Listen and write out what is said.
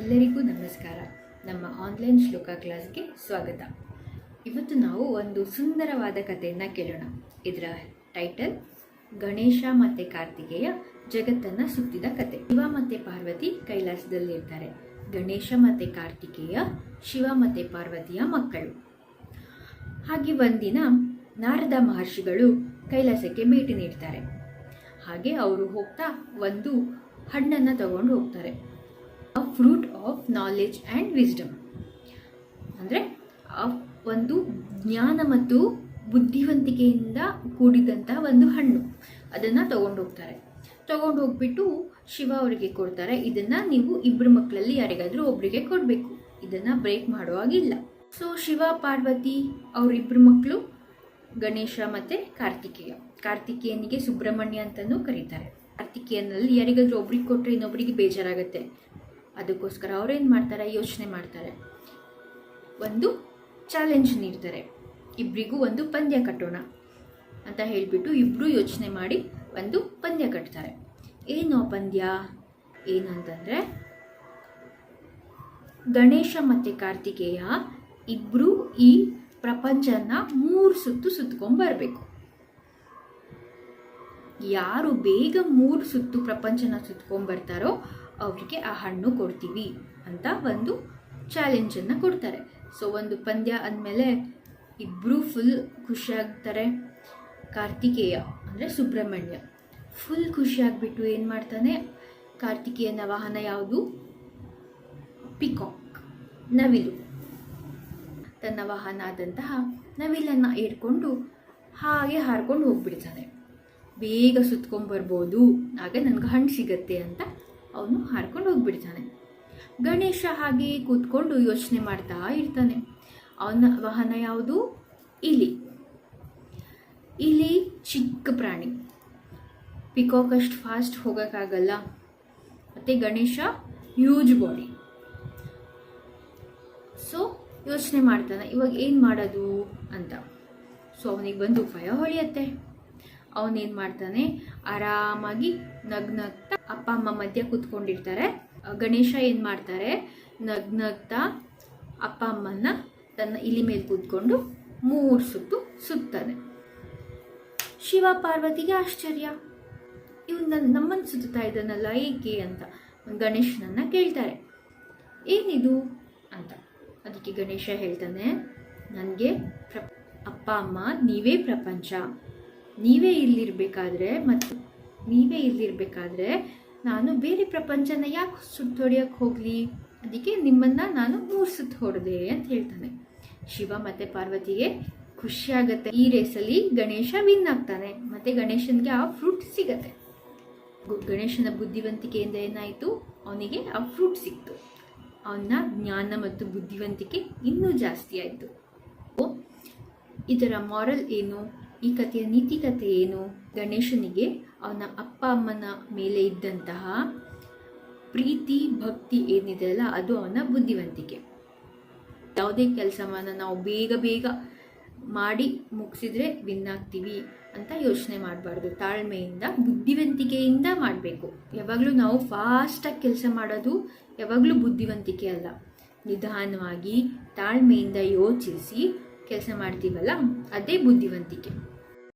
ಎಲ್ಲರಿಗೂ ನಮಸ್ಕಾರ. ನಮ್ಮ ಆನ್ಲೈನ್ ಶ್ಲೋಕ ಕ್ಲಾಸ್ಗೆ ಸ್ವಾಗತ. ಇವತ್ತು ನಾವು ಒಂದು ಸುಂದರವಾದ ಕಥೆಯನ್ನು ಕೇಳೋಣ. ಇದರ ಟೈಟಲ್ ಗಣೇಶ ಮತ್ತು ಕಾರ್ತಿಕೇಯ ಜಗತ್ತನ್ನು ಸುತ್ತಿದ ಕತೆ. ಶಿವ ಮತ್ತು ಪಾರ್ವತಿ ಕೈಲಾಸದಲ್ಲಿರ್ತಾರೆ. ಗಣೇಶ ಮತ್ತು ಕಾರ್ತಿಕೇಯ ಶಿವ ಮತ್ತು ಪಾರ್ವತಿಯ ಮಕ್ಕಳು. ಹಾಗೆ ಒಂದಿನ ನಾರದ ಮಹರ್ಷಿಗಳು ಕೈಲಾಸಕ್ಕೆ ಭೇಟಿ ನೀಡ್ತಾರೆ. ಹಾಗೆ ಅವರು ಹೋಗ್ತಾ ಒಂದು ಹಣ್ಣನ್ನು ತಗೊಂಡು ಹೋಗ್ತಾರೆ. ಅ fruit of knowledge and wisdom, ಅಂದರೆ ಒಂದು ಜ್ಞಾನ ಮತ್ತು ಬುದ್ಧಿವಂತಿಕೆಯಿಂದ ಕೂಡಿದಂಥ ಒಂದು ಹಣ್ಣು. ಅದನ್ನು ತಗೊಂಡು ಹೋಗ್ತಾರೆ. ತಗೊಂಡು ಹೋಗ್ಬಿಟ್ಟು ಶಿವ ಅವರಿಗೆ ಕೊಡ್ತಾರೆ. ಇದನ್ನು ನೀವು ಇಬ್ಬರು ಮಕ್ಕಳಲ್ಲಿ ಯಾರಿಗಾದರೂ ಒಬ್ಬರಿಗೆ ಕೊಡಬೇಕು. ಇದನ್ನು ಬ್ರೇಕ್ ಮಾಡುವಾಗಿಲ್ಲ. ಸೊ ಶಿವ ಪಾರ್ವತಿ ಅವರಿಬ್ಬರು ಮಕ್ಕಳು ಗಣೇಶ ಮತ್ತು ಕಾರ್ತಿಕೇಯ. ಕಾರ್ತಿಕೇಯನಿಗೆ ಸುಬ್ರಹ್ಮಣ್ಯ ಅಂತಲೂ ಕರೀತಾರೆ. ಕಾರ್ತಿಕೇಯನಲ್ಲಿ ಯಾರಿಗಾದರೂ ಒಬ್ರಿಗೆ ಕೊಟ್ಟರೆ ಇನ್ನೊಬ್ಬರಿಗೆ ಬೇಜಾರಾಗುತ್ತೆ. ಅದಕ್ಕೋಸ್ಕರ ಅವರೇನು ಮಾಡ್ತಾರೆ, ಯೋಚನೆ ಮಾಡ್ತಾರೆ, ಒಂದು ಚಾಲೆಂಜ್ ನೀಡ್ತಾರೆ. ಇಬ್ಬರಿಗೂ ಒಂದು ಪಂದ್ಯ ಕಟ್ಟೋಣ ಅಂತ ಹೇಳಿಬಿಟ್ಟು ಇಬ್ಬರು ಯೋಚನೆ ಮಾಡಿ ಒಂದು ಪಂದ್ಯ ಕಟ್ತಾರೆ. ಏನು ಪಂದ್ಯ ಏನಂತಂದರೆ, ಗಣೇಶ ಮತ್ತು ಕಾರ್ತಿಕೇಯ ಇಬ್ಬರು ಈ ಪ್ರಪಂಚನ 3 ಸುತ್ತು ಸುತ್ಕೊಂಡ್ಬರ್ಬೇಕು. ಯಾರು ಬೇಗ 3 ಸುತ್ತು ಪ್ರಪಂಚನ ಸುತ್ಕೊಂಡ್ಬರ್ತಾರೋ ಅವರಿಗೆ ಆ ಹಣ್ಣು ಕೊಡ್ತೀವಿ ಅಂತ ಒಂದು ಚಾಲೆಂಜನ್ನು ಕೊಡ್ತಾರೆ. ಸೊ ಒಂದು ಪಂದ್ಯ ಅಂದಮೇಲೆ ಇಬ್ಬರು ಫುಲ್ ಖುಷಿಯಾಗ್ತಾರೆ. ಕಾರ್ತಿಕೇಯ ಅಂದರೆ ಸುಬ್ರಹ್ಮಣ್ಯ ಫುಲ್ ಖುಷಿಯಾಗ್ಬಿಟ್ಟು ಏನು ಮಾಡ್ತಾನೆ, ಕಾರ್ತಿಕೇಯನ ವಾಹನ ಯಾವುದು, ಪಿಕಾಕ್, ನವಿಲು. ತನ್ನ ವಾಹನ ಆದಂತಹ ನವಿಲನ್ನು ಏರ್ಕೊಂಡು ಹಾಗೆ ಹಾರ್ಕೊಂಡು ಹೋಗ್ಬಿಡ್ತಾನೆ. ಬೇಗ ಸುತ್ಕೊಂಡ್ಬರ್ಬೋದು, ಆಗ ನನಗೆ ಹಣ್ಣು ಸಿಗತ್ತೆ ಅಂತ ಅವನು ಹಾರ್ಕೊಂಡು ಹೋಗ್ಬಿಡ್ತಾನೆ. ಗಣೇಶ ಹಾಗೆ ಕೂತ್ಕೊಂಡು ಯೋಚನೆ ಮಾಡ್ತಾ ಇರ್ತಾನೆ. ಅವನ ವಾಹನ ಯಾವುದು, ಇಲಿ. ಇಲಿ ಚಿಕ್ಕ ಪ್ರಾಣಿ, ಪಿಕಾಕ್ ಅಷ್ಟು ಫಾಸ್ಟ್ ಹೋಗೋಕ್ಕಾಗಲ್ಲ. ಮತ್ತು ಗಣೇಶ ಹ್ಯೂಜ್ ಬಾಡಿ. ಸೊ ಯೋಚನೆ ಮಾಡ್ತಾನೆ, ಇವಾಗ ಏನು ಮಾಡೋದು ಅಂತ. ಸೊ ಅವನಿಗೆ ಒಂದು ಉಪಾಯ ಹೊಳೆಯುತ್ತೆ. ಅವನೇನು ಮಾಡ್ತಾನೆ, ಆರಾಮಾಗಿ ನಗ್ನಗ್ತಾ ಅಪ್ಪ ಅಮ್ಮ ಮಧ್ಯ ಕೂತ್ಕೊಂಡಿರ್ತಾರೆ. ಗಣೇಶ ಏನು ಮಾಡ್ತಾರೆ, ನಗ್ನಗ್ತಾ ಅಪ್ಪ ಅಮ್ಮನ ತನ್ನ ಇಲಿ ಮೇಲೆ ಕೂತ್ಕೊಂಡು 3 ಸುತ್ತು ಸುತ್ತಾನೆ. ಶಿವ ಪಾರ್ವತಿಗೆ ಆಶ್ಚರ್ಯ, ಇವನು ನಮ್ಮನ್ನು ಸುತ್ತಾ ಇದ್ದಾನಲ್ಲ ಏಕೆ ಅಂತ ಗಣೇಶನನ್ನು ಕೇಳ್ತಾರೆ. ಏನಿದು ಅಂತ. ಅದಕ್ಕೆ ಗಣೇಶ ಹೇಳ್ತಾನೆ, ನನಗೆ ಅಪ್ಪ ಅಮ್ಮ ನೀವೇ ಪ್ರಪಂಚ. ನೀವೇ ಇಲ್ಲಿರಬೇಕಾದ್ರೆ ನಾನು ಬೇರೆ ಪ್ರಪಂಚನ ಯಾಕೆ ಸುತ್ತೊಡೆಯೋಕ್ಕೆ ಹೋಗಲಿ, ಅದಕ್ಕೆ ನಿಮ್ಮನ್ನು ನಾನು 3 ಸುತ್ತು ಹೊಡೆದೆ ಅಂತ ಹೇಳ್ತಾನೆ. ಶಿವ ಮತ್ತು ಪಾರ್ವತಿಗೆ ಖುಷಿಯಾಗತ್ತೆ. ಈ ರೇಸಲ್ಲಿ ಗಣೇಶ ವಿನ್ ಆಗ್ತಾನೆ ಮತ್ತು ಗಣೇಶನಿಗೆ ಆ ಫ್ರೂಟ್ ಸಿಗತ್ತೆ. ಗಣೇಶನ ಬುದ್ಧಿವಂತಿಕೆಯಿಂದ ಏನಾಯಿತು, ಅವನಿಗೆ ಆ ಫ್ರೂಟ್ ಸಿಕ್ತು. ಅವನ ಜ್ಞಾನ ಮತ್ತು ಬುದ್ಧಿವಂತಿಕೆ ಇನ್ನೂ ಜಾಸ್ತಿ ಆಯಿತು. ಇದರ ಮಾರಲ್ ಏನು, ಈ ಕಥೆಯ ನೀತಿ ಕಥೆ ಏನು, ಗಣೇಶನಿಗೆ ಅವನ ಅಪ್ಪ ಅಮ್ಮನ ಮೇಲೆ ಇದ್ದಂತಹ ಪ್ರೀತಿ ಭಕ್ತಿ ಏನಿದೆ ಅಲ್ಲ, ಅದು ಅವನ ಬುದ್ಧಿವಂತಿಕೆ. ಯಾವುದೇ ಕೆಲಸವನ್ನು ನಾವು ಬೇಗ ಮಾಡಿ ಮುಗಿಸಿದ್ರೆ ವಿನ್ ಆಗ್ತೀವಿ ಅಂತ ಯೋಚನೆ ಮಾಡಬಾರ್ದು. ತಾಳ್ಮೆಯಿಂದ ಬುದ್ಧಿವಂತಿಕೆಯಿಂದ ಮಾಡಬೇಕು. ಯಾವಾಗಲೂ ನಾವು ಫಾಸ್ಟಾಗಿ ಕೆಲಸ ಮಾಡೋದು ಯಾವಾಗಲೂ ಬುದ್ಧಿವಂತಿಕೆ ಅಲ್ಲ. ನಿಧಾನವಾಗಿ ತಾಳ್ಮೆಯಿಂದ ಯೋಚಿಸಿ ಕೆಲಸ ಮಾಡ್ತೀವಲ್ಲ, ಅದೇ ಬುದ್ಧಿವಂತಿಕೆ.